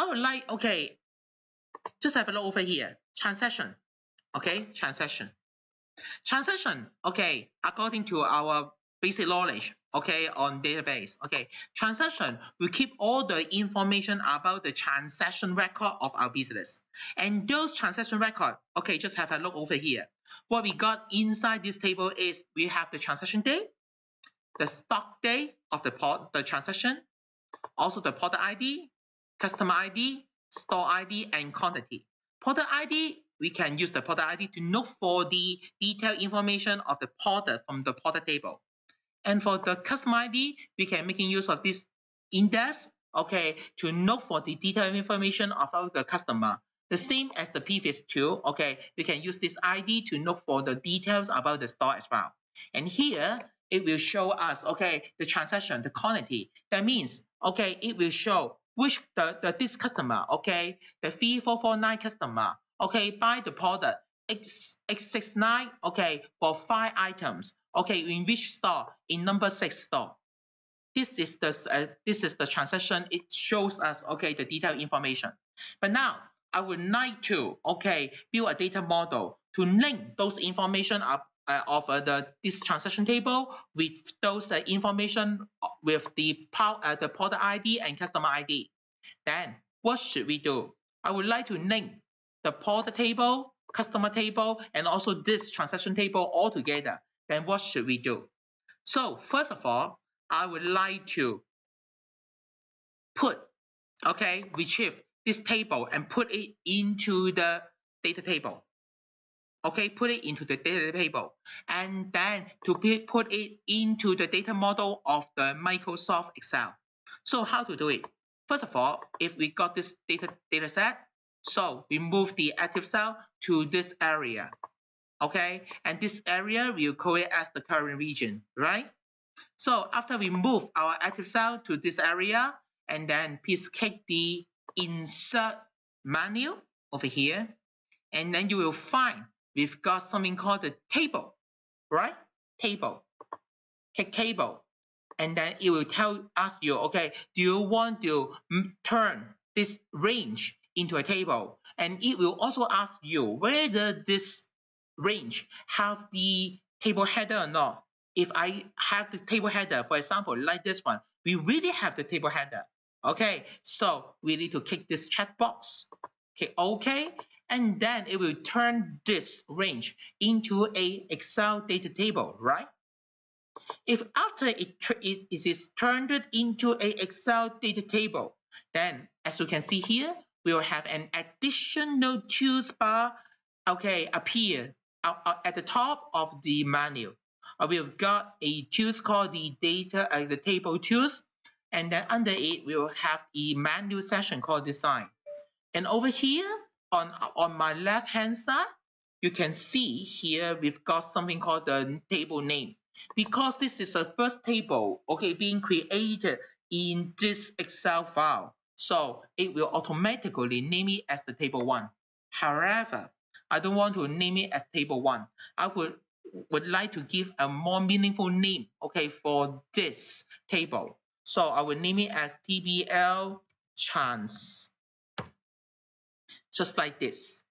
I would like, okay, just have a look over here. Transaction, okay, transaction. Transaction, okay, according to our basic knowledge, okay, on database, okay, transaction will keep all the information about the transaction record of our business. And those transaction record, okay, just have a look over here. What we got inside this table is we have the transaction date, the stock date of the transaction, also the product ID, customer ID, store ID, and quantity. Product ID, we can use the product ID to look for the detailed information of the product from the product table. And for the customer ID, we can making use of this index, okay, to look for the detailed information about the customer. The same as the previous two, okay, we can use this ID to look for the details about the store as well. And here, it will show us, okay, the transaction, the quantity. That means, okay, it will show which this customer, okay, the 3449 customer, okay, buy the product X69, okay, for 5 items, okay, in which store? In number 6 store. This is the transaction. It shows us, okay, the detailed information. But now I would like to, okay, build a data model to link those information up of this transaction table with those information with the product ID and customer ID. Then what should we do? I would like to link the product table, customer table, and also this transaction table all together. Then what should we do? So first of all, I would like to retrieve this table and put it into the data table. Okay, put it into the data table, and then to put it into the data model of the Microsoft Excel. So how to do it? First of all, if we got this data set, so we move the active cell to this area. Okay, and this area we'll call it as the current region, right? So after we move our active cell to this area, and then please click the insert menu over here, and then you will find we've got something called the table, right? Table. Click table, and then it will ask you, okay, do you want to turn this range into a table? And it will also ask you whether this range have the table header or not. If I have the table header, for example, like this one, we really have the table header. Okay, so we need to click this checkbox. Okay, okay, and then it will turn this range into a Excel data table, right? If after it is turned into a Excel data table, then as you can see here, we will have an additional tools bar, okay, appear at the top of the menu. We've got a tools called the table tools, and then under it we will have a menu section called design. And over here on my left hand side, you can see here we've got something called the table name, because this is the first table, okay, being created in this Excel file. So it will automatically name it as the table 1. However, I don't want to name it as table 1. I would like to give a more meaningful name, okay, for this table. So I will name it as TBL Trans, just like this.